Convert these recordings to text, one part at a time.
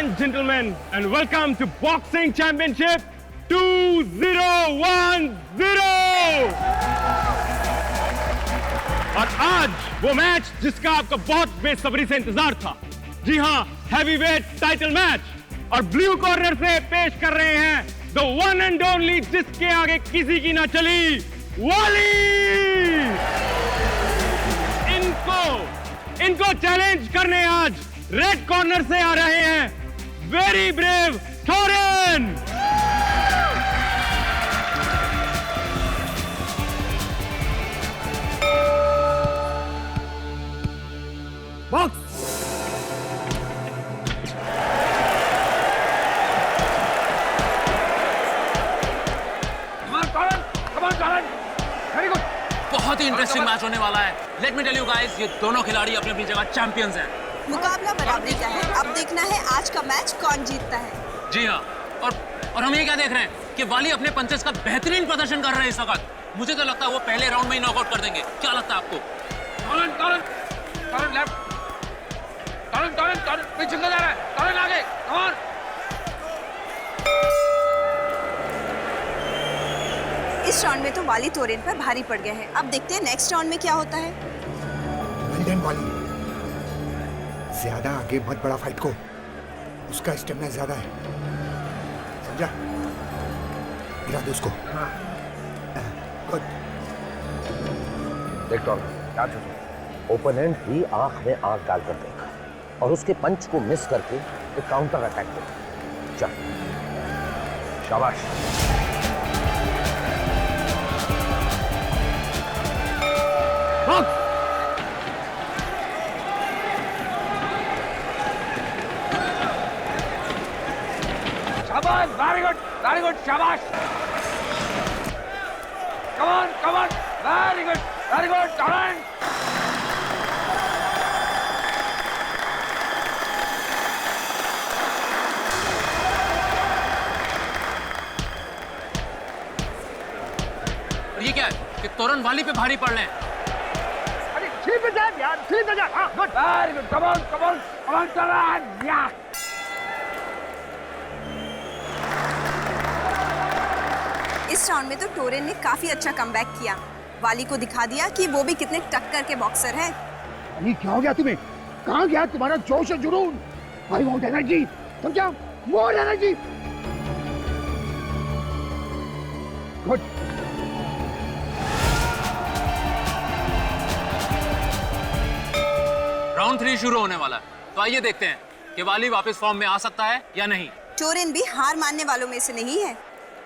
and gentlemen, and welcome to Boxing Championship 2010. और आज वो मैच जिसका आपको बहुत बेसब्री से इंतजार था। जी हाँ, हैवीवेट टाइटल मैच। और ब्लू कॉर्नर से पेश कर रहे हैं द वन एंड ओनली, जिसके आगे किसी की ना चली, वाली। इनको चैलेंज करने आज रेड कॉर्नर से आ रहे हैं वेरी ब्रेव टोरेन। बॉक्स। बहुत ही इंटरेस्टिंग मैच होने वाला है। Let me tell you guys, ये दोनों खिलाड़ी अपनी अपनी जगह चैंपियंस हैं। मुकाबला बराबरी का है। अब देखना है आज का मैच कौन जीतता है। जी हाँ, और हम ये क्या देख रहे हैं कि वाली अपने पंचेस का बेहतरीन प्रदर्शन कर रहे हैं इस वक्त। मुझे तो लगता है वो पहले राउंड में ही नॉकआउट कर देंगे। क्या लगता है आपको? पीछे जा रहा है, आगे, कम ऑन। इस राउंड में तो वाली टोरेन पर भारी पड़ गए हैं। अब देखते हैं नेक्स्ट राउंड में क्या होता है। वेल वाली, ज्यादा आगे मत बढ़ा फाइट को, उसका स्टेमिना ज्यादा है, समझा? गिरा दो उसको। गुड। देख टॉम, ओपोनेंट ही आंख में आंख डालकर देखा और उसके पंच को मिस करके एक काउंटर अटैक देखा। चल, शाबाश। शाबाश, very good, शाबाश। Come on, very good, Torrent। ये क्या है कि तोरन वाली पे भारी पड़ रहे हैं? अरे ठीक है यार, ठीक है यार। हाँ, good, very good. Come on, टोरेन, या। इस राउंड में तो टोरेन ने काफी अच्छा कमबैक किया। वाली को दिखा दिया कि वो भी कितने टक्कर के बॉक्सर हैं। ये क्या हो गया तुम्हें? कहाँ गया तुम्हारा जोश और जुनून? आई वांट एनर्जी, समझा? More energy. गुड। राउंड 3 शुरू होने वाला है, तो आइए देखते हैं कि वाली वापस फॉर्म में आ सकता है या नहीं। टोरेन भी हार मानने वालों में से नहीं है।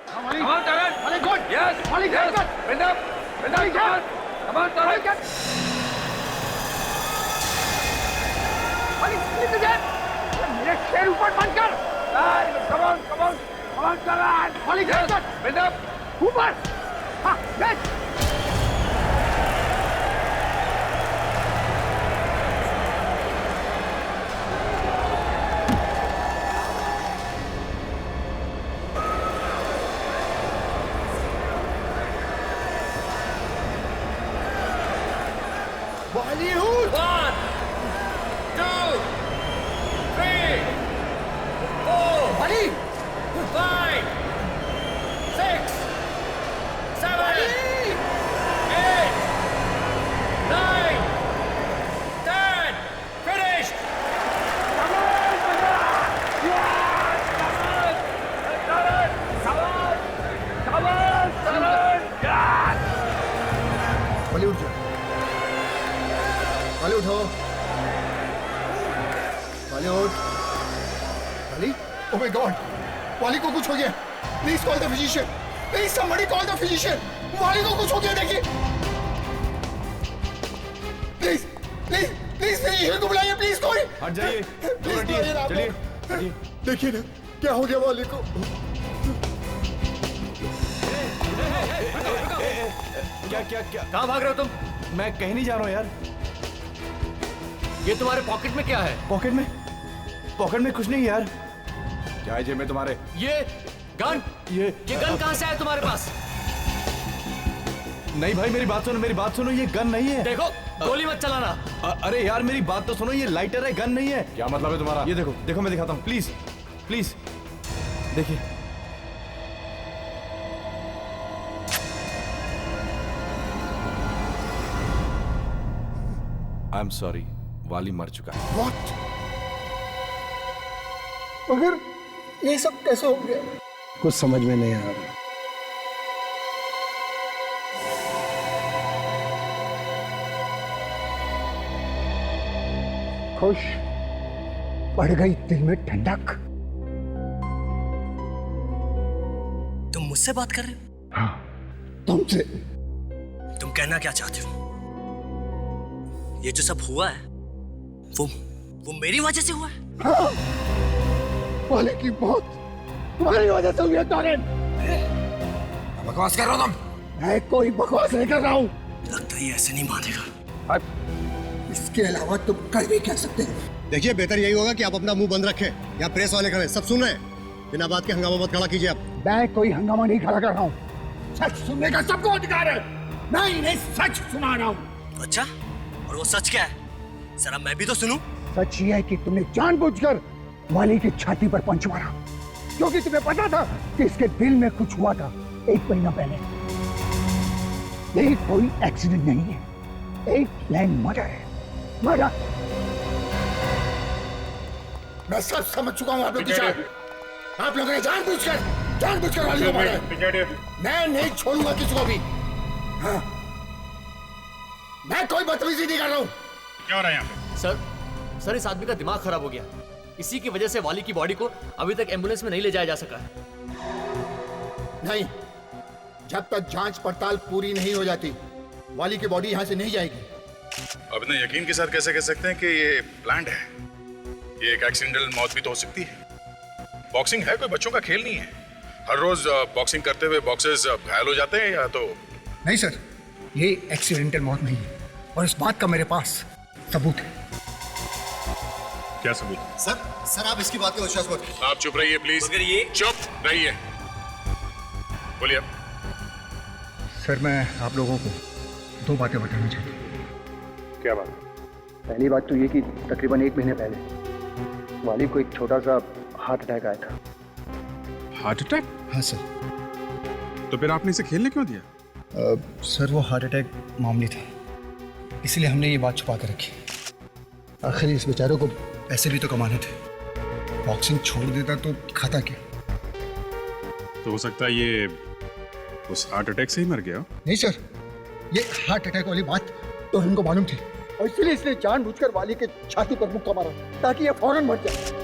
Come on, Torrent. Very good. Yes. Yes. Bend up. Come on, Torrent. मेरे शेर ऊपर बंद कर। Come on, Torrent. Bend up. ऊपर। हाँ, yes. Bollywood! 1, 2, 3, 4, Bali! 5, 6, 7, 8, 9, 10. Finished! वाली उठ जा। वाली उठो। वाली उठ। वाली? Oh my God! वाली को कुछ हो गया। Please call the physician. Please somebody call the physician. वाली को कुछ हो गया, देखिए। Please, please, please physician को बुलाइए, please कोई। हट जाइए, Please बुलाइए ना। चलिए। देखिए ना, क्या हो गया वाली को? क्या कहाँ भाग रहे हो तुम? मैं कहीं नहीं जा रहा हूँ यार। ये तुम्हारे पॉकेट में क्या है? पॉकेट में कुछ नहीं यार। क्या है जेब में तुम्हारे? ये गन? ये गन कहाँ से आया तुम्हारे पास? नहीं भाई, मेरी बात सुनो, ये गन नहीं है। देखो, गोली मत चलाना। अरे यार मेरी बात तो सुनो, ये लाइटर है, गन नहीं है। क्या मतलब है तुम्हारा? ये देखो मैं दिखाता हूँ, प्लीज। प्लीज देखिए। आई एम सॉरी, वाली मर चुका है। What? मगर ये सब कैसे हो गया? कुछ समझ में नहीं आ रहा। खुश बढ़ गई दिल में ठंडक। तुम मुझसे बात कर रहे हो? हाँ, तुमसे। तुम कहना क्या चाहते हो? ये जो सब हुआ है वो मेरी वजह से हुआ है? हाँ, वाले की मौत तुम्हारी वजह से हुई है टॉरेन। बकवास कर रहा हो तुम? मैं कोई बकवास नहीं कर रहा हूँ। लगता है ये ऐसे नहीं मानेगा। इसके अलावा तुम कर भी कह सकते हो। देखिए, बेहतर यही होगा कि आप अपना मुंह बंद रखें। यहाँ प्रेस वाले खड़े, सब सुन रहे हैं। बिना बात के हंगामा मत खड़ा कीजिए आप। मैं कोई हंगामा नहीं खड़ा कर रहा हूँ। सच सुनने का सबको अधिकार है। मैं इन्हें सच सुना रहा हूँ। अच्छा, और वो सच क्या है? जरा मैं भी तो सुनूं। सच ये है कि तुमने जानबूझकर वाली की छाती पर पंच मारा, क्योंकि तुम्हें पता था कि इसके दिल में कुछ हुआ था 1 महीना पहले। ये कोई एक्सीडेंट नहीं है, एक प्लान मर्डर है। मर्डर। मैं सब समझ चुका हूँ आप लोग की चाल। आप लोगों ने जानबूझकर वाली को मारा है। मैं नहीं छोड़ूंगा किसी को भी। हाँ, मैं कोई बदतमीजी नहीं कर रहा हूँ। क्या हो रहा है यहाँ पे? सर इस आदमी का दिमाग खराब हो गया। इसी की वजह से वाली की बॉडी को अभी तक एम्बुलेंस में नहीं ले जाया जा सका है। नहीं, जब तक जांच पड़ताल पूरी नहीं हो जाती वाली की बॉडी यहाँ से नहीं जाएगी। अब इतने यकीन के साथ कैसे कह सकते हैं कि ये प्लान्ड है? ये एक एक्सीडेंटल मौत भी तो हो सकती है। बॉक्सिंग है कोई बच्चों का खेल नहीं है। हर रोज बॉक्सिंग करते हुए बॉक्सर्स घायल हो जाते हैं या तो। नहीं सर, ये एक्सीडेंटल मौत नहीं है और इस बात का मेरे पास सबूत है। क्या सबूत? सर आप इसकी बात का विश्वास मत कीजिए। आप चुप रहिए प्लीज। मगर ये चुप रहिए। बोलिए। सर, मैं आप लोगों को 2 बातें बताना चाहता हूँ। क्या बात? पहली बात तो ये कि तकरीबन 1 महीने पहले वाली को एक छोटा सा हार्ट अटैक आया था। Heart attack? हाँ सर। तो फिर आपने इसे खेलने क्यों दिया? सर, वो हार्ट अटैक मामूली था, इसलिए हमने ये बात छुपा कर रखी। आखिर इस बेचारों को पैसे भी तो कमाने थे। बॉक्सिंग छोड़ देता तो खाता क्या? तो हो सकता है ये उस हार्ट अटैक से ही मर गया। नहीं सर, ये हार्ट अटैक वाली बात तो हमको मालूम थी और इसलिए इसने जानबूझकर वाली के छाती पर मुक्का मारा ताकि ये फौरन मर जाए।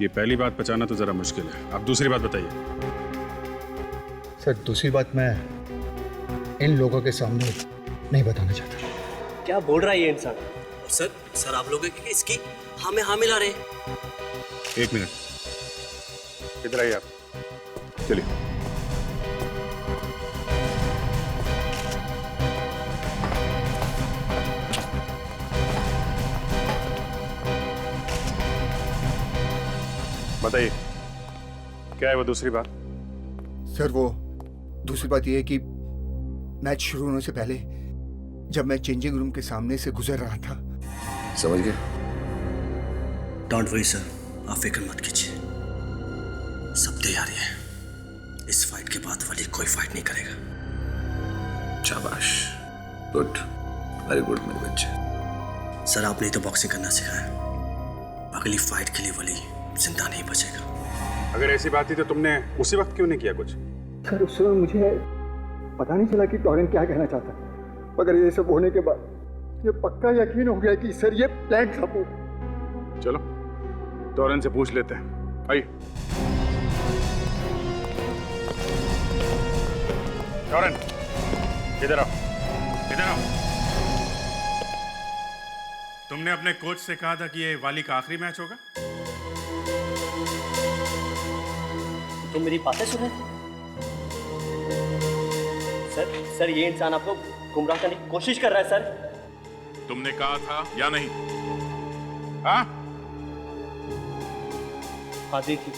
ये पहली बात पहचाना तो जरा मुश्किल है। आप दूसरी बात बताइए। सर, दूसरी बात मैं इन लोगों के सामने नहीं बताना चाहता। क्या बोल रहा है ये इंसान? सर आप लोग इसकी हाँ में हाँ मिला रहे हैं। 1 मिनट, इधर आइए आप। चलिए। बताइए, क्या है वो दूसरी बात? सर, वो दूसरी बात यह है कि मैच शुरू होने से पहले जब मैं चेंजिंग रूम के सामने से गुजर रहा था। समझ गए? डोंट वरी सर, आप फिक्र मत कीजिए, सब तैयारी है। इस फाइट के बाद वाली कोई फाइट नहीं करेगा। शाबाश, गुड, वेरी गुड मेरे बच्चे। सर, आपने ही तो बॉक्सिंग करना सिखाया। अगली फाइट के लिए वाली जिंदा नहीं बचेगा। अगर ऐसी बात थी तो तुमने उसी वक्त क्यों नहीं किया कुछ? सर, उस समय मुझे पता नहीं चला कि टॉरेन क्या कहना चाहता, मगर ये सब होने के बाद ये पक्का यकीन हो गया कि सर ये प्लान था। चलो टॉरेन से पूछ लेते हैं। आइए। टॉरेन, इधर आओ, इधर आओ। तुमने अपने कोच से कहा था कि ये वाली का आखिरी मैच होगा। तुम मेरी बातें सुन रहे थे? सर ये इंसान आपको गुमराह करने की कोशिश कर रहा है सर। तुमने कहा था या नहीं? हाँ? हाँ दी थी,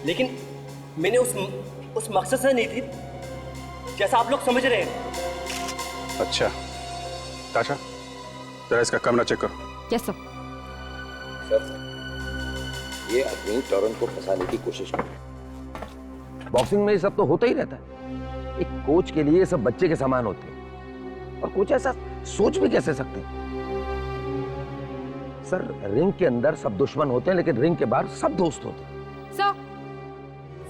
लेकिन मैंने उस मकसद से नहीं थी जैसा आप लोग समझ रहे हैं। अच्छा, ताशा, जरा इसका कमरा चेक करो। Yes sir. ये आदमी टोरन को फंसाने की कोशिश कर रहा है। बॉक्सिंग में ये सब तो होता ही रहता है। एक कोच के लिए ये सब बच्चे के समान होते हैं, और कोच ऐसा सोच भी कैसे सकते हैं? सर, रिंग के अंदर सब दुश्मन होते हैं, लेकिन रिंग के बाहर सब दोस्त होते हैं।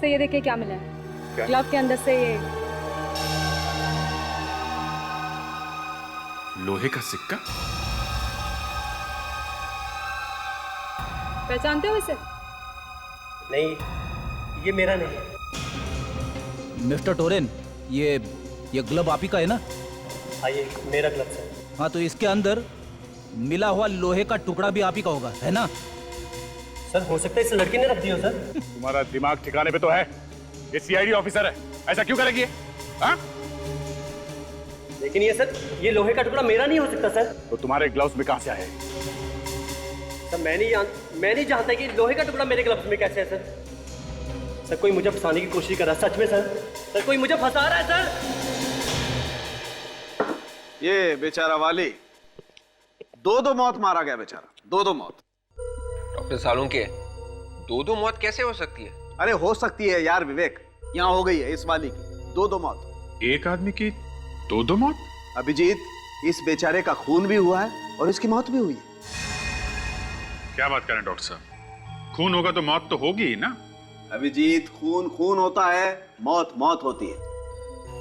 सर ये देखिए क्या मिला है। ग्लव के अंदर से ये लोहे का सिक्का। पहचानते हो इसे? नहीं, ये मेरा नहीं है। मिस्टर टोरेन, ये ग्लव आप ही का है ना? हाँ, ये मेरा ग्लव्स है। हाँ, तो इसके अंदर मिला हुआ लोहे का टुकड़ा भी आप ही का होगा, है ना? सर, हो सकता है इस लड़के ने रख दिया सर। तुम्हारा दिमाग ठिकाने पे तो है? ये सीआईडी ऑफिसर है, ऐसा क्यों करेगी? हाँ? लेकिन ये सर, ये लोहे का टुकड़ा मेरा नहीं हो सकता सर। तो तुम्हारे ग्लव्स में कहां से आए? सर, मैं नहीं जानता कि लोहे का टुकड़ा मेरे ग्लव्स में कैसे है सर। सर, कोई मुझे फंसाने की कोशिश कर रहा है, सच में सर। सर, कोई मुझे फंसा रहा है सर। ये बेचारा वाली, दो मौत मारा गया बेचारा, दो मौत। डॉक्टर सालुंके, दो मौत कैसे हो सकती है? अरे हो सकती है यार विवेक, यहाँ हो गई है इस वाली की दो मौत। एक आदमी की दो मौत? अभिजीत, इस बेचारे का खून भी हुआ है और इसकी मौत भी हुई है। क्या बात करें डॉक्टर साहब, खून होगा तो मौत तो होगी ही ना? अभिजीत, खून होता है, मौत होती है।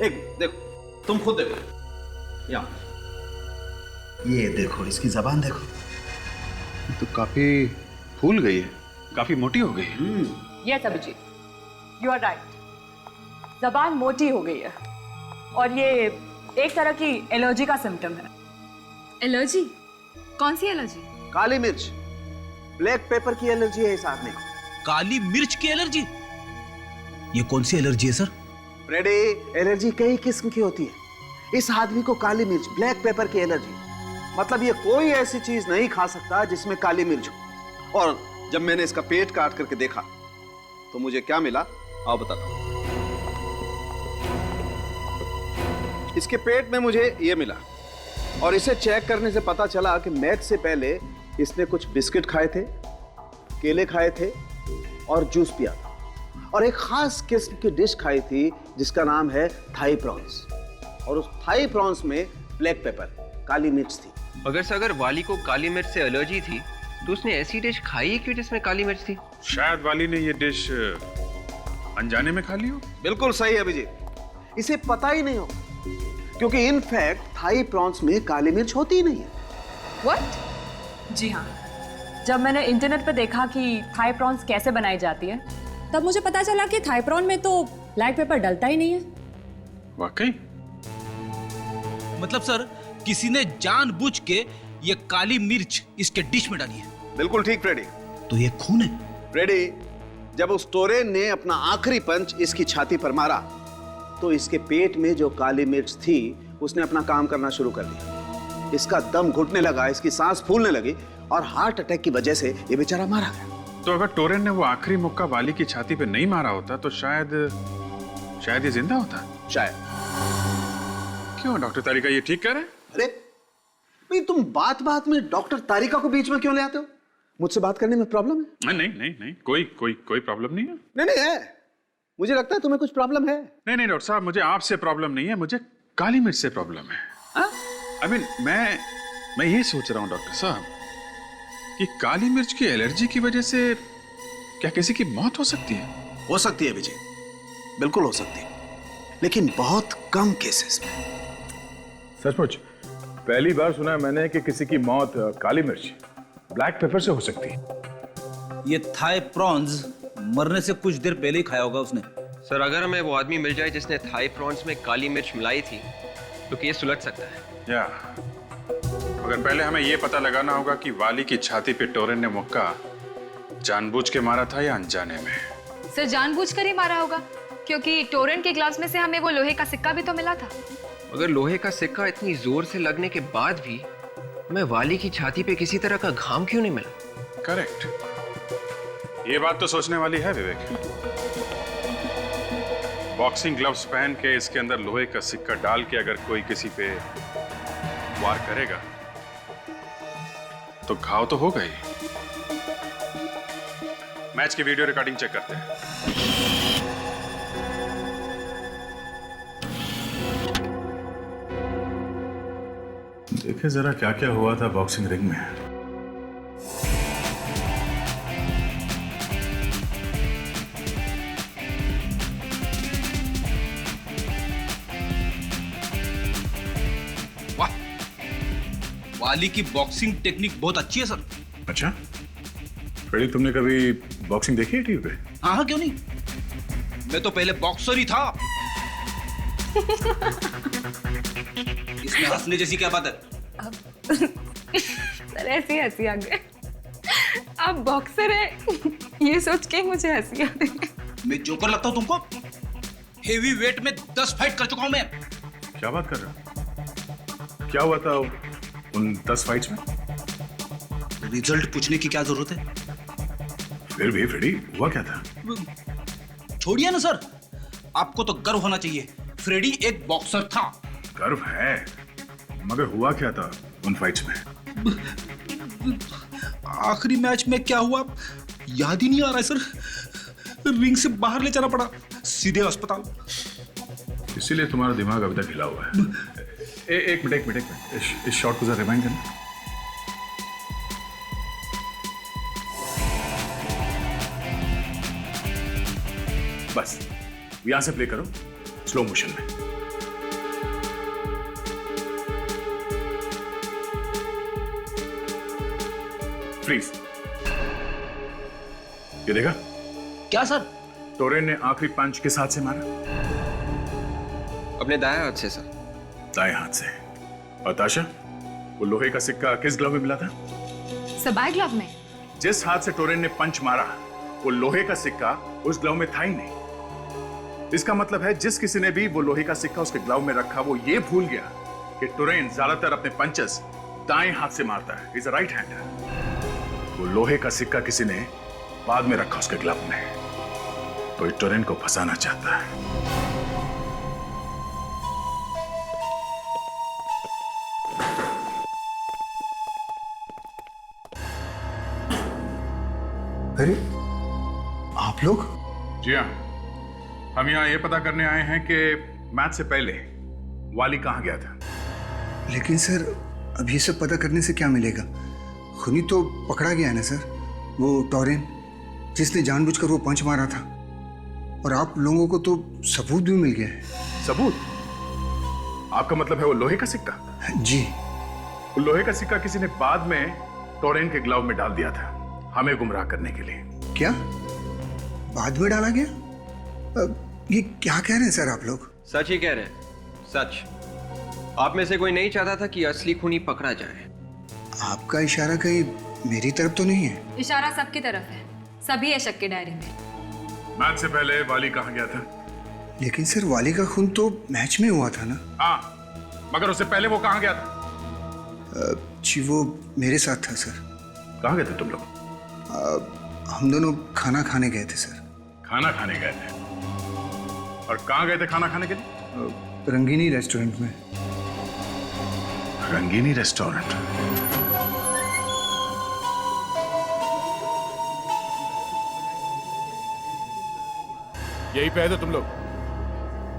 एक देखो, तुम खुद देखो, यहाँ ये देखो, इसकी जबान देखो, तो काफी फूल गई है, काफी मोटी हो गई है। Yes Abhijit, you are right. जबान मोटी हो गई है और ये एक तरह की एलर्जी का सिम्टम है। एलर्जी? कौन सी एलर्जी? काली मिर्च, ब्लैक पेपर की एलर्जी है इस आदमी को। काली मिर्च की एलर्जी? ये कौन सी एलर्जी है सर? फ्रेडी, एलर्जी कई किस्म की होती है। इस आदमी को काली मिर्च, ब्लैक पेपर की एलर्जी, मतलब ये कोई ऐसी चीज नहीं खा सकता जिसमें काली मिर्च हो। और जब मैंने इसका पेट काट करके देखा तो मुझे क्या मिला, आओ बताता हूं। इसके पेट में मुझे ये मिला, और इसे चेक करने से पता चला कि मैच से पहले इसने कुछ बिस्किट खाए थे, केले खाए थे और जूस पिया था, और एक खास किस्म की डिश खाई थी जिसका नाम है थाई प्रॉन्स, और उस थाई प्रॉन्स में ब्लैक पेपर, काली मिर्च थी। अगर वाली को काली मिर्च से एलर्जी थी तो उसने ऐसी डिश खाई है क्यों जिसमें काली मिर्च थी? शायद वाली ने ये डिश अनजाने में खा ली हो। बिल्कुल सही अभिजीत, इसे पता ही नहीं हो, क्योंकि इनफैक्ट थाई प्रॉन्स में काली मिर्च होती ही नहीं है। व्हाट? जी हाँ, जब मैंने इंटरनेट पर देखा कि थाई प्रॉन्स कैसे बनाई जाती है, तब मुझे पता चला कि थाई प्रॉन में तो ब्लैक पेपर डलता ही नहीं है। वाकई? मतलब सर, किसी ने जानबूझ के ये काली मिर्च इसके डिश में डाली है? बिल्कुल ठीक फ्रेडी। तो ये खून है? फ्रेडी, जब उस टोरेन ने अपना आखिरी पंच इसकी छाती पर मारा तो इसके पेट में जो काली मिर्च थी उसने अपना काम करना शुरू कर दिया। इसका दम घुटने लगा, इसकी सांस फूलने लगी, और हार्ट अटैक की वजह से ये बेचारा मारा गया। तो अगर टोरेन ने वो आखिरी मुक्का वाली की छाती पे नहीं मारा होता तो शायद ये जिंदा होता। शायद। क्यों डॉक्टर तारिका ये ठीक कह रहे हैं? अरे भाई, तुम बात में डॉक्टर तारिका को बीच में क्यों ले आते हो? मुझसे बात करने में प्रॉब्लम है? नहीं, कोई प्रॉब्लम नहीं है। नहीं है, मुझे लगता है तुम्हें कुछ प्रॉब्लम है। नहीं डॉक्टर साहब, मुझे आपसे प्रॉब्लम नहीं है, मुझे काली मिर्च से प्रॉब्लम है। आई मीन, मैं ये सोच रहा हूँ डॉक्टर साहब कि काली मिर्च की एलर्जी की वजह से क्या किसी की मौत हो सकती है? हो सकती है विजय, बिल्कुल हो सकती है, लेकिन बहुत कम केसेस में। सचमुच पहली बार सुना है मैंने कि किसी की मौत काली मिर्च, ब्लैक पेपर से हो सकती है। ये थाई प्रॉन्स मरने से कुछ देर पहले ही खाया होगा उसने। सर, अगर हमें वो आदमी मिल जाए जिसने थाई प्रॉन्स में काली मिर्च मिलाई थी तो केस सुलझ सकता है। या मगर पहले हमें यह पता लगाना होगा कि वाली की छाती पे टोरेन ने मुक्का जानबूझ के मारा था या अनजाने में। सर, जानबूझकर ही मारा होगा, क्योंकि टोरेन के ग्लव्स में से हमें वो लोहे का सिक्का भी तो मिला था। अगर लोहे का सिक्का इतनी जोर से लगने के बाद भी हमें वाली की छाती पे किसी तरह का घाम क्यों नहीं मिला? करेक्ट, ये बात तो सोचने वाली है विवेक। बॉक्सिंग ग्लव्स पहन के इसके अंदर लोहे का सिक्का डाल के अगर कोई किसी पे वार करेगा तो घाव तो होगा ही, मैच की वीडियो रिकॉर्डिंग चेक करते हैं। देखे जरा क्या क्या हुआ था बॉक्सिंग रिंग में। वाह, वाली की बॉक्सिंग टेक्निक बहुत अच्छी है सर। अच्छा फ्रेडी, तुमने कभी बॉक्सिंग देखी है टीवी पे? हाँ हाँ, क्यों नहीं, मैं तो पहले बॉक्सर ही था। इसमें हंसने जैसी क्या बात है? सर ऐसी हंसी आ गई। आप बॉक्सर है ये सोच के मुझे हंसी आ रही है। मैं जोकर लगता हूँ तुमको? हेवी वेट में 10 फाइट कर चुका हूं मैं। क्या बात कर रहे हो? क्या हुआ था उन 10 फाइट्स में? रिजल्ट पूछने की क्या जरूरत है? फिर भी फ्रेडी, हुआ क्या था? छोड़िए ना सर, आपको तो गर्व होना चाहिए। फ्रेडी एक बॉक्सर था। गर्व है, मगर हुआ क्या था उन फाइट्स में? आखिरी मैच में क्या हुआ याद ही नहीं आ रहा है सर। रिंग से बाहर ले जाना पड़ा, सीधे अस्पताल। इसीलिए तुम्हारा दिमाग अभी तक हिला हुआ है। एक मिनट इस शॉट को जरा रिवाइंड करना। बस यहां से प्ले करो स्लो मोशन में। फ्रीज। ये देखा? क्या सर? टोरेन ने आखिरी पंच किस हाथ से मारा? अपने दाएं हाथ से सर। दाएं हाथ से। और ताशा, वो लोहे का सिक्का किस ग्लव में मिला था? सबाई ग्लव में। जिस हाथ से टोरेन ने पंच मारा वो लोहे का सिक्का उस ग्लव में था ही नहीं। इसका मतलब है जिस किसी ने भी वो लोहे का सिक्का उसके ग्लव में रखा वो ये भूल गया कि टोरेन ज्यादातर अपने पंचेस दाएं हाथ से मारता है। Is a right hander. वो लोहे का सिक्का किसी ने बाद में रखा उसके ग्लव में, तो टोरेन को फंसाना चाहता है। अरे आप लोग? जी हाँ, हम यहाँ ये पता करने आए हैं कि मैच से पहले वाली कहाँ गया था। लेकिन सर अब ये सब पता करने से क्या मिलेगा? खूनी तो पकड़ा गया है ना सर, वो टोरेन जिसने जानबूझकर वो पंच मारा था। और आप लोगों को तो सबूत भी मिल गया है। सबूत? आपका मतलब है वो लोहे का सिक्का? जी। वो लोहे का सिक्का किसी ने बाद में टोरेन के ग्लव में डाल दिया था हमें गुमराह करने के लिए। क्या बाद में डाला गया? ये क्या कह रहे हैं सर आप लोग? सच ही कह रहे हैं, सच। आप में से कोई नहीं चाहता था कि असली खूनी पकड़ा जाए। आपका इशारा कहीं मेरी तरफ तो नहीं है? इशारा सबकी तरफ है, सभी है शक के दायरे में। मैच से पहले वाली कहाँ गया था? लेकिन सर वाली का खून तो मैच में हुआ था ना? हाँ, मगर उससे पहले वो कहाँ गया था? जी वो मेरे साथ था सर। कहाँ गए थे तुम लोग? हम दोनों खाना खाने गए थे सर। खाना खाने गए थे? और कहाँ गए थे खाना खाने के लिए? रंगीनी रेस्टोरेंट में। रंगीनी रेस्टोरेंट? यही पे है तो तुम लोग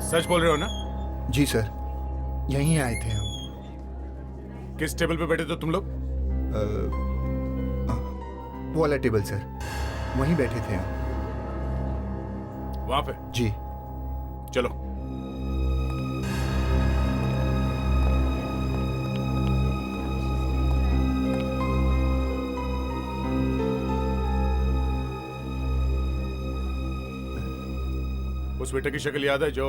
सच बोल रहे हो ना? जी सर, यहीं आए थे हम। किस टेबल पे बैठे थे तुम लोग? वो वाला टेबल सर, वहीं बैठे थे हम। वहां पे? जी। चलो। उस वेटर की शक्ल याद है जो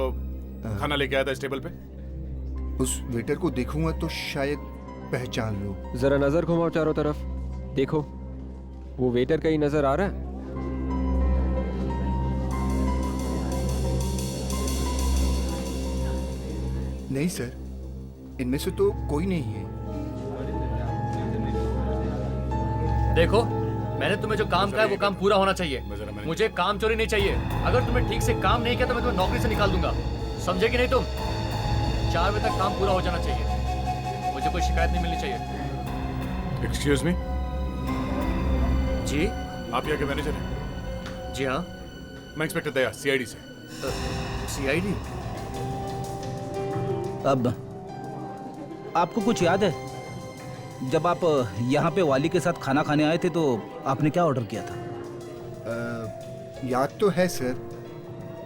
खाना लेके आया था इस टेबल पे? उस वेटर को देखूंगा तो शायद पहचान लो। जरा नजर घुमाओ चारों तरफ, देखो वो वेटर कहीं नजर आ रहा है? नहीं सर, इनमें से तो कोई नहीं है। देखो, मैंने तुम्हें जो काम कहा है वो काम पूरा होना चाहिए। मुझे काम चोरी नहीं चाहिए। अगर तुमने ठीक से काम नहीं किया तो मैं तुम्हें नौकरी से निकाल दूंगा, समझे कि नहीं तुम? 4 बजे तक काम पूरा हो जाना चाहिए, मुझे कोई शिकायत नहीं मिलनी चाहिए। Excuse me? जी? आप यहाँ के मैनेजर हैं? जी हाँ। मैं इंस्पेक्टर दया, सीआईडी से। सीआईडी? अब आपको कुछ याद है, जब आप यहाँ पे वाली के साथ खाना खाने आए थे तो आपने क्या ऑर्डर किया था? याद तो है सर,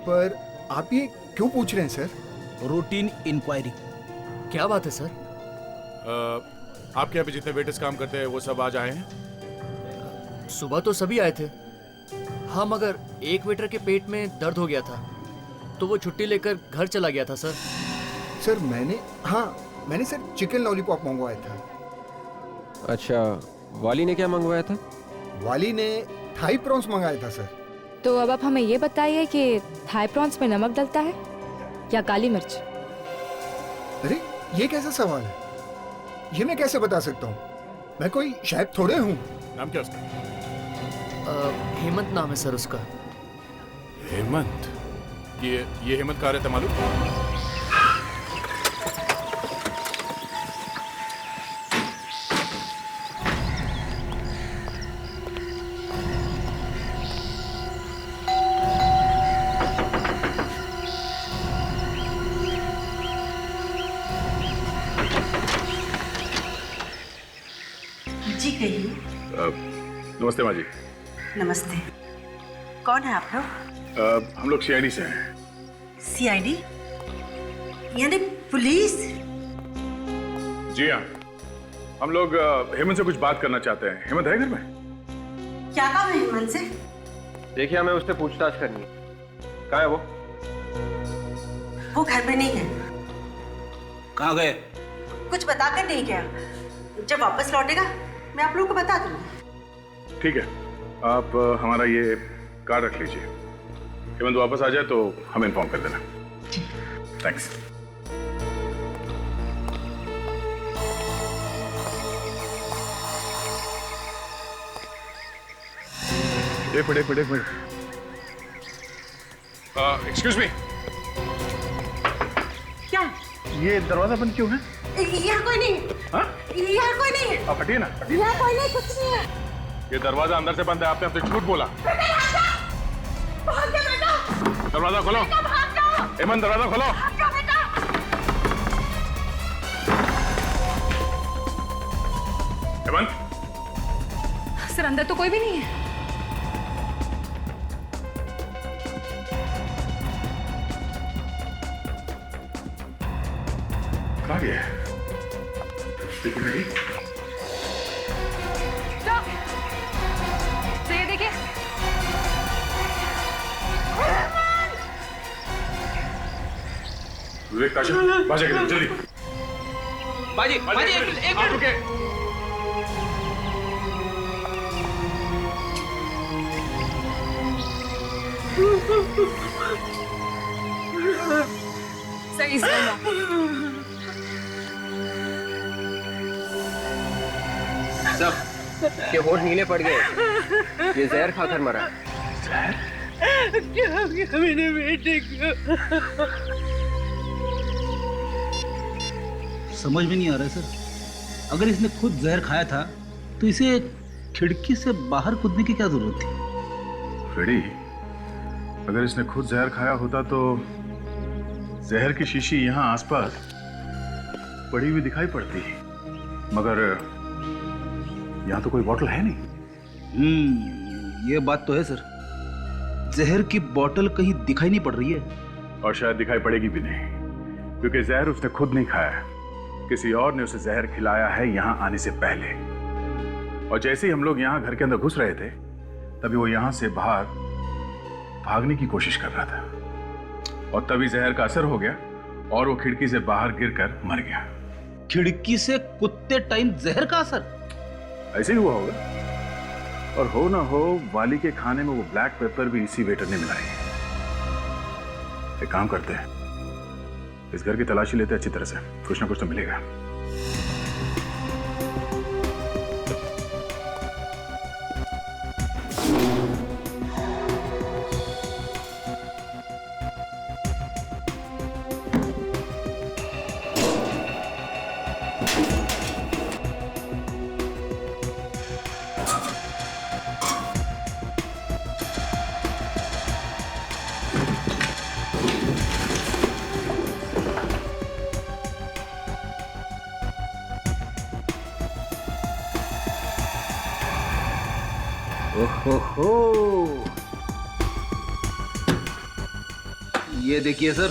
पर आप ये क्यों पूछ रहे हैं सर? Routine inquiry. क्या बात है सर? आपके यहाँ पे जितने वेटर्स काम करते हैं वो सब आज आए हैं? सुबह तो सभी आए थे हाँ, मगर एक वेटर के पेट में दर्द हो गया था तो वो छुट्टी लेकर घर चला गया था सर। सर मैंने सर चिकन लॉलीपॉप मंगवाया था। अच्छा, वाली ने क्या मंगवाया था? वाली ने थाई प्रॉन्स मंगाया था सर। तो अब आप हमें ये बताइए कि थाई प्रॉन्स में नमक डलता है या काली मिर्च? अरे ये कैसा सवाल है, ये मैं कैसे बता सकता हूँ? मैं कोई शेफ थोड़े हूँ। नाम क्या उसका? हेमंत नाम है सर उसका। हेमंत? ये हेमंत कहाँ रहता मालूम? जी कहिए। नमस्ते माँ जी। नमस्ते। कौन है आप लोग? हम लोग सीआईडी से हैं। सीआईडी यानी पुलिस? जी हाँ, हम लोग हेमंत से कुछ बात करना चाहते हैं। हेमंत है घर में? क्या काम है हेमंत से? देखिए, हमें उससे पूछताछ करनी है। कहाँ है वो? वो घर में नहीं है। कहाँ गए? कुछ बताकर नहीं गया। जब वापस लौटेगा मैं आप लोगों को बता दूंगी। ठीक है, आप हमारा ये कार्ड रख लीजिए। हेमंत वापस आ जाए तो हमें इन्फॉर्म कर देना। थैंक्स। एक मिनट। Excuse me. क्या? ये दरवाजा बंद क्यों है? यहाँ कोई नहीं। हाँ? यहाँ कोई नहीं। आप हटिए ना। यहाँ कोई नहीं, कुछ नहीं है। ये दरवाजा अंदर से बंद है, आपने हमसे झूठ बोला। भाग जा बेटा। दरवाजा खोलो। भाग जाओ। हेमंत दरवाजा खोलो। भाग जाओ बेटा। हेमंत। सर अंदर तो कोई भी नहीं है। कहाँ गया है? तो ये देखिए। विवेक, ताशा, बाजा के जल्दी। बाजी, एक मिनट रुके। सही सुना। सब के होठ नीले पड़ गए। ये जहर खाकर मरा। क्या हो गया मेरे बेटे को? समझ में नहीं आ रहा है सर, अगर इसने खुद जहर खाया था तो इसे खिड़की से बाहर कूदने की क्या जरूरत थी? फ्रेडी, अगर इसने खुद जहर खाया होता तो जहर की शीशी यहाँ आसपास पड़ी हुई दिखाई पड़ती, मगर यहाँ तो कोई बोतल है नहीं। ये बात तो है सर, जहर की बोतल कहीं दिखाई नहीं पड़ रही है। और शायद दिखाई पड़ेगी भी नहीं, क्योंकि जहर उसने खुद नहीं खाया, किसी और ने उसे जहर खिलाया है यहाँ आने से पहले। और जैसे ही हम लोग यहाँ घर के अंदर घुस रहे थे, तभी वो यहाँ से बाहर भागने की कोशिश कर रहा था, और तभी जहर का असर हो गया और वो खिड़की से बाहर गिरकर मर गया। खिड़की से कूदते टाइम जहर का असर? ऐसे ही हुआ होगा, और हो ना हो वाली के खाने में वो ब्लैक पेपर भी इसी वेटर ने मिलाई। एक काम करते हैं, इस घर की तलाशी लेते अच्छी तरह से, कुछ ना कुछ तो मिलेगा। ये देखिए सर,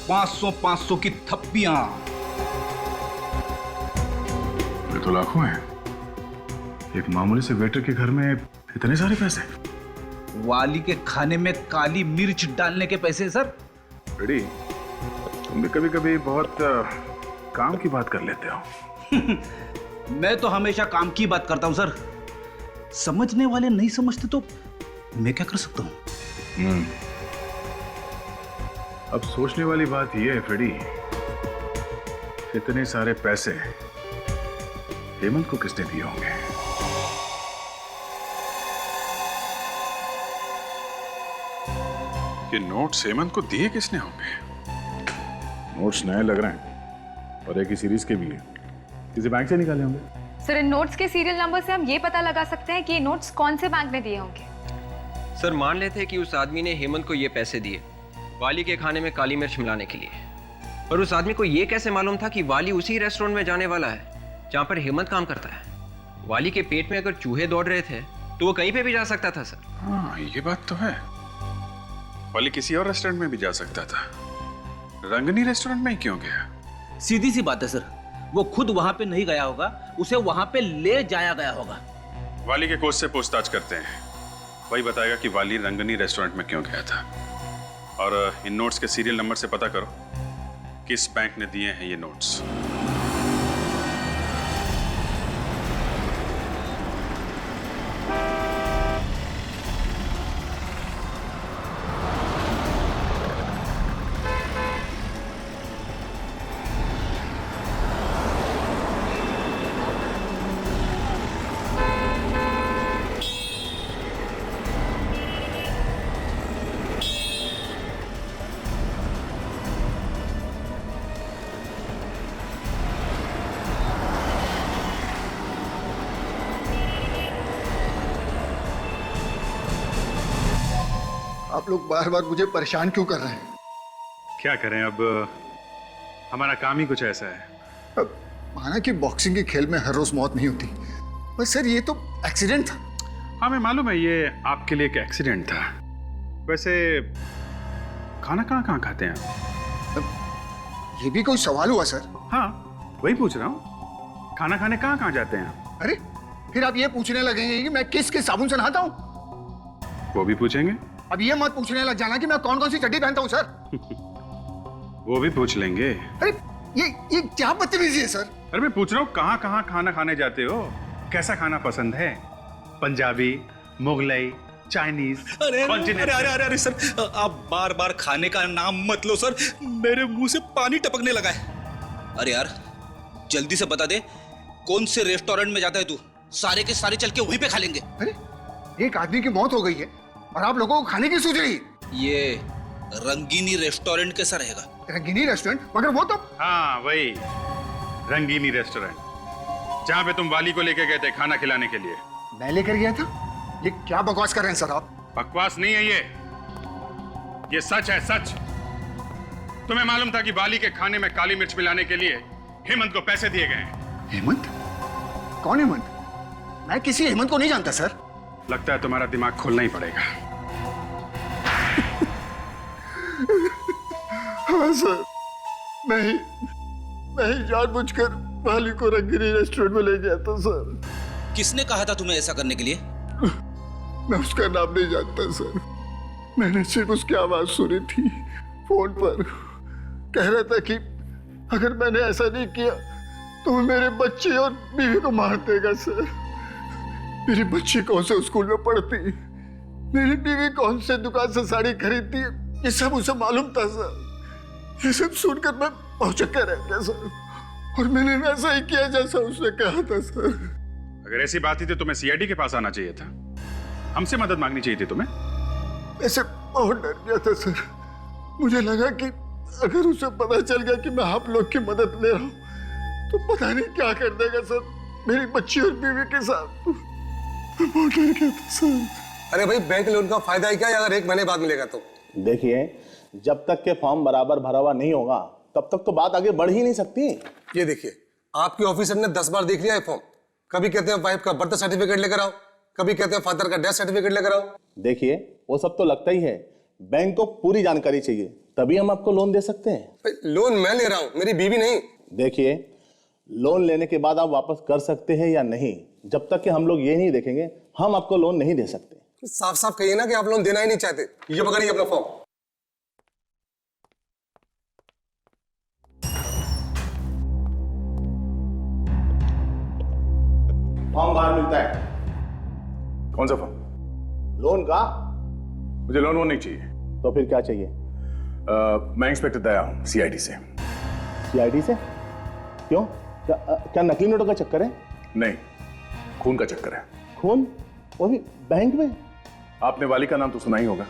500 की थप्पियां। ये तो लाखों हैं। एक मामूली से वेटर के घर में इतने सारे पैसे। वाली के खाने में काली मिर्च डालने के पैसे सर। रेडी, तुम भी कभी कभी बहुत काम की बात कर लेते हो। मैं तो हमेशा काम की बात करता हूं सर। समझने वाले नहीं समझते तो मैं क्या कर सकता हूं? अब सोचने वाली बात यह है फ्रेडी, इतने सारे पैसे हेमंत को किसने दिए होंगे? ये नोट्स हेमंत को दिए किसने होंगे? नोट्स नए लग रहे हैं और एक ही सीरीज के भी है। किसी बैंक से निकाले होंगे। सर, इन नोट्स के सीरियल नंबर से हम ये पता लगा सकते हैं कि ये नोट्स कौन से बैंक ने दिए होंगे। सर मान लेते हैं कि उस आदमी ने हेमंत को ये पैसे दिए वाली के खाने में काली मिर्च मिलाने के लिए, पर उस आदमी को ये कैसे मालूम था कि वाली उसी रेस्टोरेंट में जाने वाला है जहाँ पर हेमंत काम करता है? वाली के पेट में अगर चूहे दौड़ रहे थे तो वो कहीं पे भी जा सकता था सर। हाँ, ये बात तो है। वाली किसी और रेस्टोरेंट में भी जा सकता था, रंगनी रेस्टोरेंट में ही क्यों गया? सीधी सी बात है सर, वो खुद वहां पे नहीं गया होगा, उसे वहां पे ले जाया गया होगा। वाली के कोच से पूछताछ करते हैं, वही बताएगा कि वाली रंगनी रेस्टोरेंट में क्यों गया था। और इन नोट्स के सीरियल नंबर से पता करो किस बैंक ने दिए हैं ये नोट्स। आप लोग बार बार मुझे परेशान क्यों कर रहे हैं? क्या करें, अब हमारा काम ही कुछ ऐसा है। अब माना कि बॉक्सिंग के खेल में हर रोज मौत नहीं होती, पर सर ये तो एक्सीडेंट था। हाँ मैं मालूम है, ये आपके लिए एक एक्सीडेंट था। वैसे खाना कहाँ खाते हैं आप? ये भी कोई सवाल हुआ सर? हाँ वही पूछ रहा हूँ, खाना खाने कहाँ जाते हैं? अरे फिर आप ये पूछने लगेंगे कि मैं किस साबुन से नहाता हूँ? वो भी पूछेंगे। अब ये मत पूछने लग जाना कि मैं कौन सी चड्डी पहनता हूँ सर। वो भी पूछ लेंगे। अरे ये क्या बदतमीजी है सर? अरे मैं पूछ रहा हूँ कहाँ खाना खाने जाते हो, कैसा खाना पसंद है? पंजाबी, मुगलई, चाइनीज? अरे सर, आप बार बार खाने का नाम मत लो सर, मेरे मुंह से पानी टपकने लगा है। अरे यार जल्दी से बता दे, कौन से रेस्टोरेंट में जाता है तू? सारे के सारे चल के वहीं पे खा लेंगे। अरे एक आदमी की मौत हो गई है और आप लोगों को खाने की सूझ रही है? ये रंगीनी रेस्टोरेंट कैसा रहेगा? रंगीनी रेस्टोरेंट? मगर वो तो हाँ वही रंगीनी रेस्टोरेंट जहाँ पे तुम वाली को लेके गए थे खाना खिलाने के लिए। मैं लेकर गया था? ये क्या बकवास कर रहे हैं सर आप? बकवास नहीं है ये सच है, सच। तुम्हें मालूम था कि वाली के खाने में काली मिर्च मिलाने के लिए हेमंत को पैसे दिए गए हैं। हेमंत? कौन हेमंत? मैं किसी हेमंत को नहीं जानता सर। लगता है तुम्हारा दिमाग खोलना ही पड़ेगा। हाँ सर, मैं ही जानबूझकर वाली को रंगीनी रेस्टोरेंट में ले गया था सर। किसने कहा था तुम्हें ऐसा करने के लिए? मैं उसका नाम नहीं जानता सर, मैंने सिर्फ उसकी आवाज सुनी थी फोन पर। कह रहा था कि अगर मैंने ऐसा नहीं किया तो वो मेरे बच्चे और बीवी को मार देगा सर। मेरी बच्ची कौन से स्कूल में पढ़ती, मेरी बीवी कौन से दुकान से साड़ी खरीदती, ये सब उसे मालूम था सर। ये सब सुनकर मैं भौचक्का रह गया सर, और मैंने वैसा ही किया जैसा उसने कहा था सर। अगर ऐसी बात थी तो तुम्हें सीआईडी के पास आना चाहिए था, हमसे मदद मांगनी चाहिए थी तुम्हें। ऐसे बहुत डर गया था सर, मुझे लगा कि अगर उसे पता चल गया कि मैं आप लोग की मदद ले रहा हूँ तो पता नहीं क्या कर देगा सर मेरी बच्ची और बीवी के साथ। बहुत डर गया था सर। अरे भाई बैंक लोन का फायदा ही क्या अगर 1 महीने बाद मिलेगा तो? देखिए, जब तक के फॉर्म बराबर भरा हुआ नहीं होगा तब तक तो बात आगे बढ़ ही नहीं सकती। ये देखिए, आपके ऑफिसर ने 10 बार देख लिया है फॉर्म। कभी कहते हैं वाइफ का बर्थ सर्टिफिकेट लेकर आओ, कभी कहते हैं फादर का डेथ सर्टिफिकेट लेकर आओ। देखिए वो सब तो लगता ही है, बैंक को पूरी जानकारी चाहिए, तभी हम आपको लोन दे सकते हैं। लोन मैं ले रहा हूँ, मेरी बीवी नहीं। देखिए लोन लेने के बाद आप वापस कर सकते हैं या नहीं, जब तक कि हम लोग ये नहीं देखेंगे हम आपको लोन नहीं दे सकते। साफ साफ कहिए ना कि आप लोन देना ही नहीं चाहते। ये पकड़िए अपना फॉर्म। फॉर्म बाहर मिलता है। कौन सा फॉर्म? लोन का? मुझे लोन वोन नहीं चाहिए। तो फिर क्या चाहिए? मैं इंस्पेक्टर दया हूँ सीआईडी से। सीआईडी से? क्यों? क्या नकली नोटों का चक्कर है? नहीं, खून का चक्कर है। खून? वो भी बैंक में? आपने वाली का नाम तो सुना ही होगा।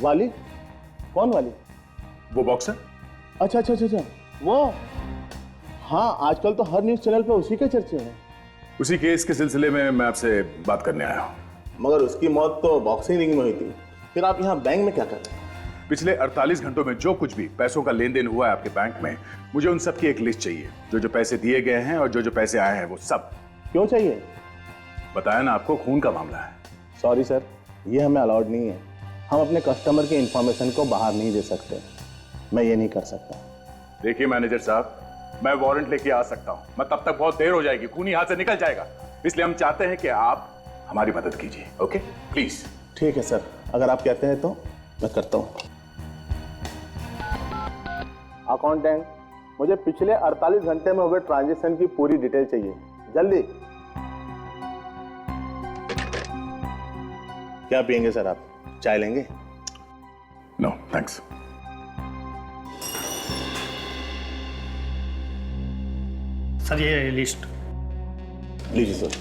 वाली? कौन वाली? वो बॉक्सर। अच्छा अच्छा अच्छा, वो हाँ, आजकल तो हर न्यूज चैनल पे उसी के चर्चे हैं। उसी केस के सिलसिले में मैं आपसे बात करने आया हूँ। मगर उसकी मौत तो बॉक्सिंग रिंग में हुई थी, फिर आप यहाँ बैंक में क्या कर रहे हैं? पिछले 48 घंटों में जो कुछ भी पैसों का लेन देन हुआ है आपके बैंक में, मुझे उन सब की एक लिस्ट चाहिए। जो जो पैसे दिए गए हैं और जो जो पैसे आए हैं वो सब। क्यों चाहिए? बताया ना आपको, खून का मामला है। सॉरी सर, ये हमें अलाउड नहीं है। हम अपने कस्टमर की इंफॉर्मेशन को बाहर नहीं दे सकते। मैं ये नहीं कर सकता। देखिए मैनेजर साहब, मैं वारंट लेके आ सकता हूँ, मैं तब तक बहुत देर हो जाएगी, खूनी हाथ से निकल जाएगा। इसलिए हम चाहते हैं कि आप हमारी मदद कीजिए। Okay please. ठीक है सर, अगर आप कहते हैं तो मैं करता हूँ। अकाउंटेंट, मुझे पिछले 48 घंटे में हुए ट्रांजैक्शन की पूरी डिटेल चाहिए, जल्दी। क्या पियेंगे सर आप? चाय लेंगे? No thanks. सर ये लिस्ट लीजिए सर।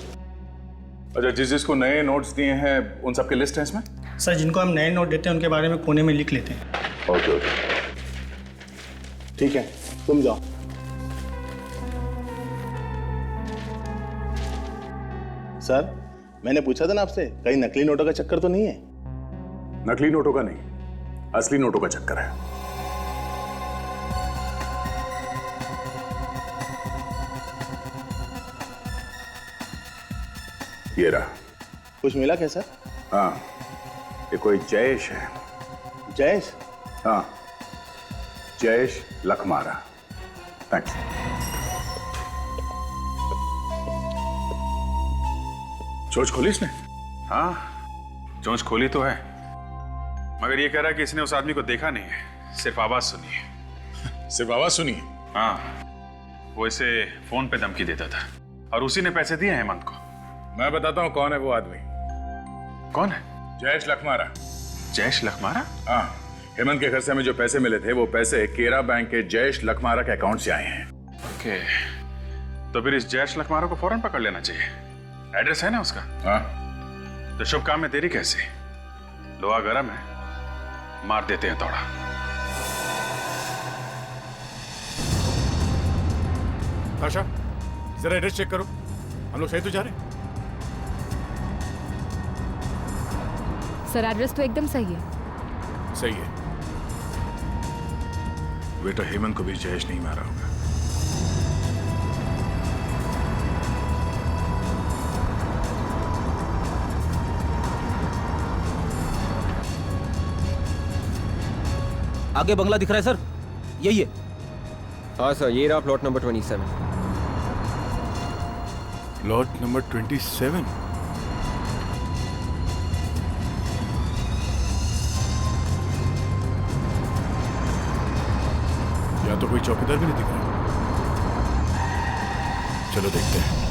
अच्छा, जिसको नए नोट्स दिए हैं उन सबकी लिस्ट है इसमें? सर जिनको हम नए नोट देते हैं उनके बारे में कोने में लिख लेते हैं। ओके ओके ठीक है, तुम जाओ। सर मैंने पूछा था ना आपसे, कहीं नकली नोटों का चक्कर तो नहीं है? नकली नोटों का नहीं, असली नोटों का चक्कर है। ये रहा। कुछ मिला क्या सर? हाँ, ये कोई जयेश है। जयेश? हाँ, जयेश लखमारा। थैंक्स। चोंच खोली इसने? हाँ, चोंच खोली तो है, मगर ये कह रहा है कि इसने उस आदमी को देखा नहीं है, सिर्फ आवाज सुनी है। सिर्फ आवाज सुनी है? हाँ, वो इसे फोन पे धमकी देता था और उसी ने पैसे दिए हेमंत को। मैं बताता हूँ कौन है वो आदमी। कौन है? जयेश लखमारा। जयेश लखमारा? हाँ, हेमंत के घर से हमें जो पैसे मिले थे वो पैसे केरा बैंक के जयेश लखमारा के अकाउंट से आए हैं। ओके, तो फिर इस जयेश लखमारा को फौरन पकड़ लेना चाहिए। एड्रेस है ना उसका? हाँ। तो शुभ काम में देरी कैसे? लोहा गरम है, मार देते हैं थोड़ा। आशा, जरा एड्रेस चेक करो, हम लोग सही तो जा रहे हैं? सर एड्रेस तो एकदम सही है। सही है। बेटा हेमंत को भी जयेश नहीं मारा होगा। आगे बंगला दिख रहा है सर, यही है। हाँ सर, ये रहा प्लॉट नंबर 27। Plot number 27? यहाँ तो कोई चौकीदार भी नहीं दिख रहा। चलो देखते हैं।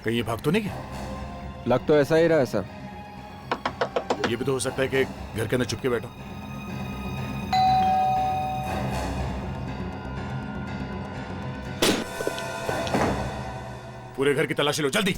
कहीं ये भाग तो नहीं गया? लग तो ऐसा ही रहा है सर। ये भी तो हो सकता है कि घर के अंदर चुपके बैठो। पूरे घर की तलाशी लो जल्दी।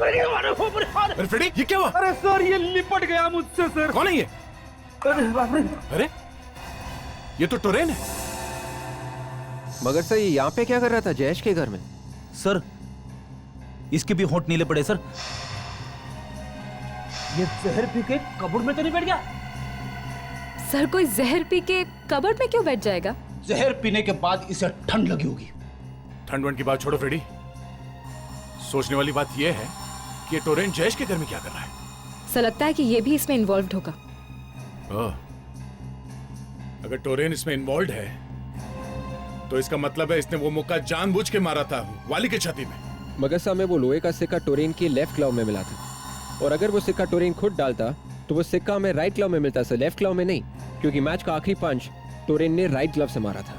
अरे फ्रेडी, ये क्या हुआ? अरे सर, ये लिपट गया मुझसे सर। कौन है ये? अरे बाप रे। अरे ये तो टोरेन है। मगर सर ये यहाँ पे क्या कर रहा था जयेश के घर में? सर इसके भी होंठ नीले पड़े सर। ये जहर पी के कबर्ड में तो नहीं बैठ गया? सर कोई जहर पी के कबर्ड में क्यों बैठ जाएगा? जहर पीने के बाद इसे ठंड लगी होगी। ठंड वंड की बात छोड़ो फ्रेडी, सोचने वाली बात यह है कि ये टोरेन जयेश के घर में क्या कर रहा है? सर लगता है कि ये भी इसमें इन्वॉल्व होगा। ओह, अगर टोरेन इसमें इन्वॉल्व है तो इसका मतलब है इसने वो मुक्का जानबूझ के मारा था वाली की छाती में। मगर साहब में वो लोहे का सिक्का टोरेन के लेफ्ट क्लाव में मिला था, और अगर वो सिक्का टोरेन खुद डालता तो वो सिक्का हमें राइट क्लाव में मिलता सर, लेफ्ट क्लाव में नहीं, क्योंकि मैच का आखिरी पंच टोरेन ने राइट ग्लव से मारा था।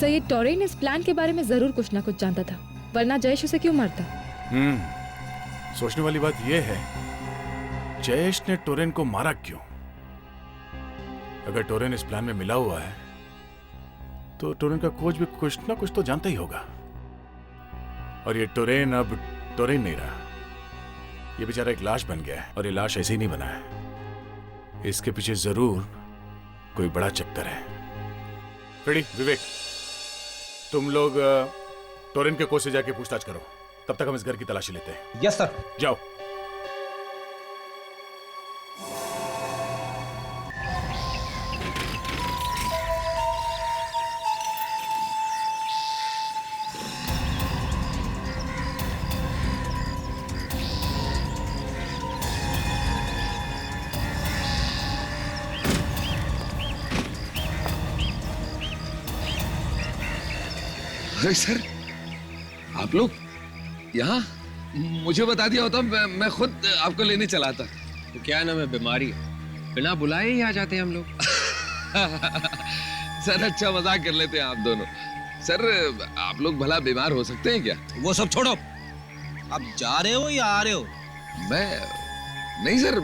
सर ये टोरेन इस प्लान के बारे में जरूर कुछ ना कुछ जानता था, वरना जयेश उसे क्यों मारता? सोचने वाली बात यह है जयेश ने टोरेन को मारा क्यों? अगर टोरेन इस प्लान में मिला हुआ है तो टोरेन का कोच भी कुछ ना कुछ तो जानता ही होगा, और ये टोरेन अब टोरेन नहीं रहा, ये बेचारा एक लाश बन गया है, और ये लाश ऐसे ही नहीं बना है, इसके पीछे जरूर कोई बड़ा चक्कर है। फ्रेडी, विवेक, तुम लोग टोरेन के कोच से जाके पूछताछ करो, तब तक हम इस घर की तलाशी लेते हैं। Yes sir. जाओ। अरे सर, आप लोग यहाँ? मुझे बता दिया होता मैं खुद आपको लेने चला था। तो क्या नाम है, बीमारी है, बिना बुलाए ही आ जाते हैं हम लोग। सर अच्छा मजाक कर लेते हैं आप दोनों। सर आप लोग भला बीमार हो सकते हैं क्या? वो सब छोड़ो, आप जा रहे हो या आ रहे हो? मैं नहीं सर,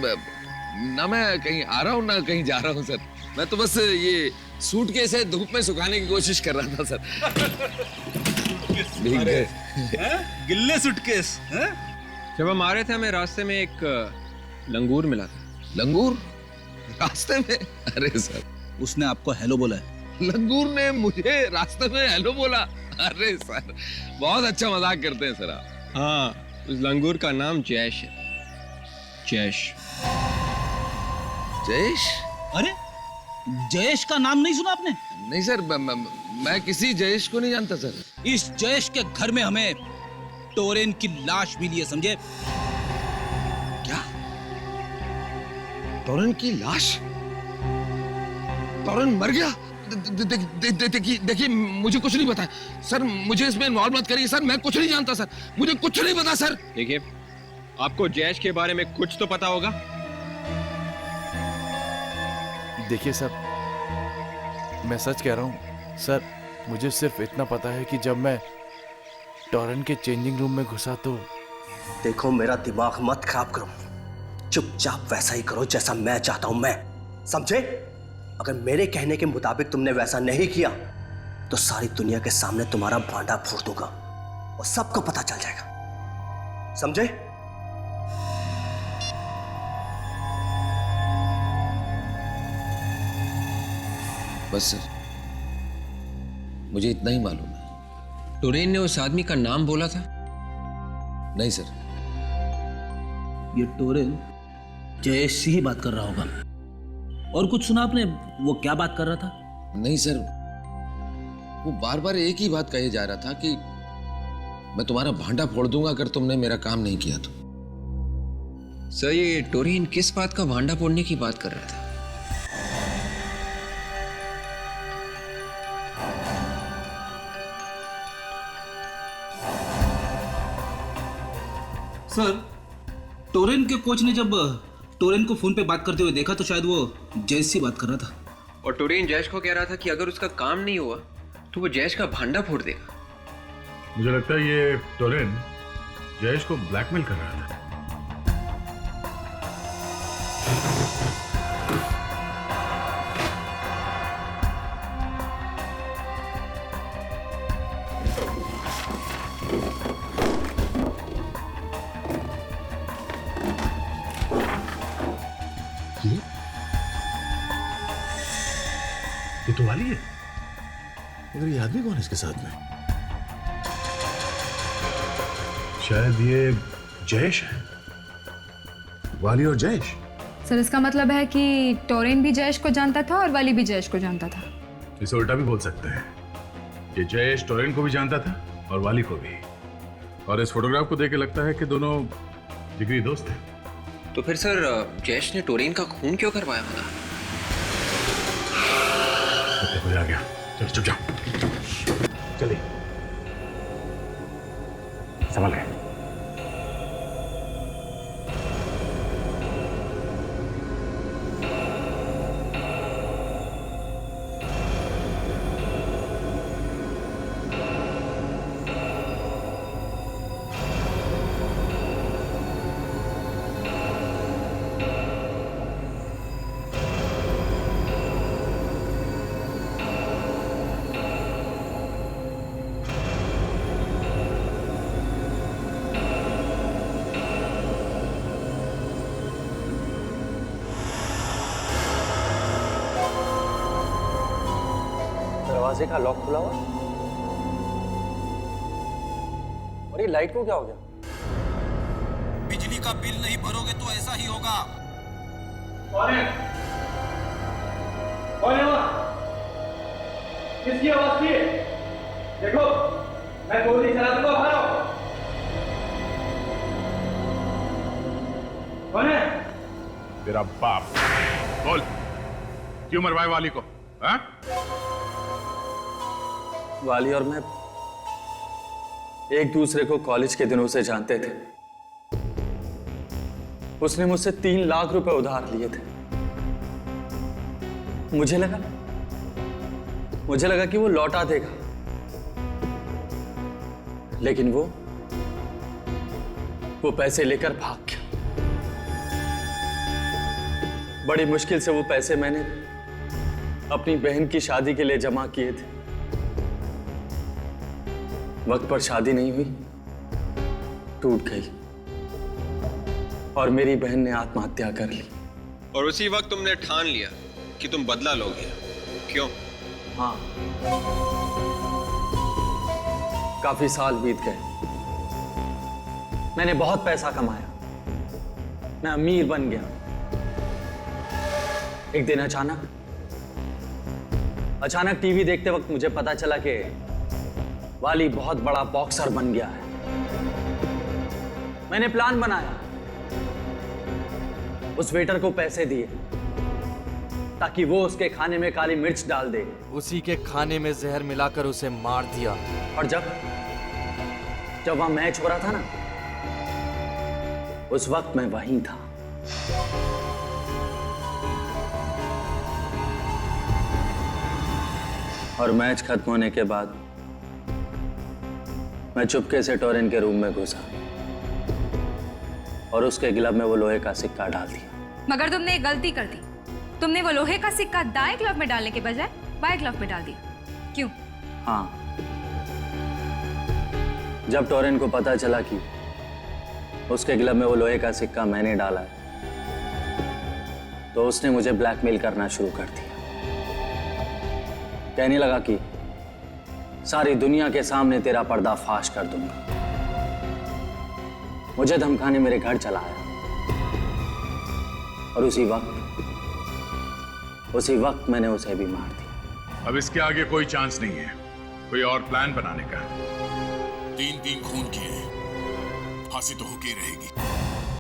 ना मैं कहीं आ रहा हूँ ना कहीं जा रहा हूँ सर, मैं तो बस ये सूटकेस है धूप में सुखाने की कोशिश कर रहा था सर। गिल्ले सूटकेस? जब हम आ रहे थे हमें रास्ते में एक लंगूर मिला था। लंगूर रास्ते में? अरे सर, उसने आपको हेलो बोला है? लंगूर ने मुझे रास्ते में हेलो बोला? अरे सर बहुत अच्छा मजाक करते हैं सर आप। हाँ, उस लंगूर का नाम जयेश है। जयेश। जयेश? अरे जयेश का नाम नहीं सुना आपने? नहीं सर, मैं किसी जयेश को नहीं जानता सर। इस जयेश के घर में हमें टोरेन की लाश मिली है, समझे? क्या? टोरेन की लाश? टोरेन मर गया? देखिए मुझे कुछ नहीं पता सर, मुझे इसमें इन्वॉल्व मत करिए सर, मैं कुछ नहीं जानता सर, मुझे कुछ नहीं पता सर। देखिए आपको जयेश के बारे में कुछ तो पता होगा। देखिए सर, मैं सच कह रहा हूँ सर, मुझे सिर्फ इतना पता है कि जब मैं टोरेन के चेंजिंग रूम में घुसा तो। देखो मेरा दिमाग मत खराब करो, चुपचाप वैसा ही करो जैसा मैं चाहता हूं, मैं, समझे? अगर मेरे कहने के मुताबिक तुमने वैसा नहीं किया तो सारी दुनिया के सामने तुम्हारा भांडा फोड़ दूंगा और सबको पता चल जाएगा, समझे? बस सर, मुझे इतना ही मालूम है। टोरेन ने उस आदमी का नाम बोला था? नहीं सर। ये टोरेन जयेश से ही बात कर रहा होगा। और कुछ सुना आपने? वो क्या बात कर रहा था? नहीं सर, वो बार बार एक ही बात कहे जा रहा था कि मैं तुम्हारा भांडा फोड़ दूंगा अगर तुमने मेरा काम नहीं किया तो। सर ये टोरेन किस बात का भांडा फोड़ने की बात कर रहा था? सर टोरेन के कोच ने जब टोरेन को फोन पे बात करते हुए देखा तो शायद वो जयेश से बात कर रहा था, और टोरेन जयेश को कह रहा था कि अगर उसका काम नहीं हुआ तो वो जयेश का भांडा फोड़ देगा। मुझे लगता है ये टोरेन जयेश को ब्लैकमेल कर रहा था। ये तो वाली है, मगर ये आदमी कौन है इसके साथ में? शायद ये जयेश है। वाली और जयेश। सर इसका मतलब है कि टोरेन भी जयेश को जानता था और वाली भी जयेश को जानता था। इसे उल्टा भी बोल सकते हैं कि जयेश टोरेन को भी जानता था और वाली को भी। और इस फोटोग्राफ को देख के लगता है कि दोनों जिगरी दोस्त हैं। तो फिर सर जयेश ने टोरेन का खून क्यों करवाया होगा? देखो आ गया, चलो चुप जाओ, चलिए संभल गए। दरवाजे का लॉक खुला हुआ और ये लाइट को क्या हो गया? बिजली का बिल नहीं भरोगे तो ऐसा ही होगा। कौन है? कौन है वहाँ? किसकी आवाज थी? देखो, मैं गोली चला दूंगा, बाहर आओ। कौन है? तेरा बाप। बोल, क्यों मरवाए वाली को? हाँ? वाली और मैं एक दूसरे को कॉलेज के दिनों से जानते थे। उसने मुझसे 3 लाख रुपए उधार लिए थे। मुझे लगा कि वो लौटा देगा, लेकिन वो पैसे लेकर भाग गया। बड़ी मुश्किल से वो पैसे मैंने अपनी बहन की शादी के लिए जमा किए थे। वक्त पर शादी नहीं हुई, टूट गई और मेरी बहन ने आत्महत्या कर ली। और उसी वक्त तुमने ठान लिया कि तुम बदला लोगे। क्यों? हाँ, काफी साल बीत गए, मैंने बहुत पैसा कमाया, मैं अमीर बन गया। एक दिन अचानक टीवी देखते वक्त मुझे पता चला कि वाली बहुत बड़ा बॉक्सर बन गया है। मैंने प्लान बनाया, उस वेटर को पैसे दिए ताकि वो उसके खाने में काली मिर्च डाल दे। उसी के खाने में जहर मिलाकर उसे मार दिया। और जब वहां मैच हो रहा था ना, उस वक्त मैं वहीं था। और मैच खत्म होने के बाद मैं चुपके से टोरेन के रूम में घुसा और उसके ग्लव में वो लोहे का सिक्का डाल दिया। मगर तुमने एक गलती कर दी। तुमने वो लोहे का सिक्का दाएं ग्लव में डालने के बजाय बाएं ग्लव में डाल दिया। क्यों? हाँ, जब टोरेन को पता चला कि उसके ग्लव में वो लोहे का सिक्का मैंने डाला है, तो उसने मुझे ब्लैकमेल करना शुरू कर दिया। कहने लगा कि सारी दुनिया के सामने तेरा पर्दा फाश कर दूंगा। मुझे धमकाने मेरे घर चला आया और उसी वक्त मैंने उसे भी मार दिया। अब इसके आगे कोई चांस नहीं है कोई और प्लान बनाने का। 3 खून किए हैं, फांसी तो होके ही रहेगी।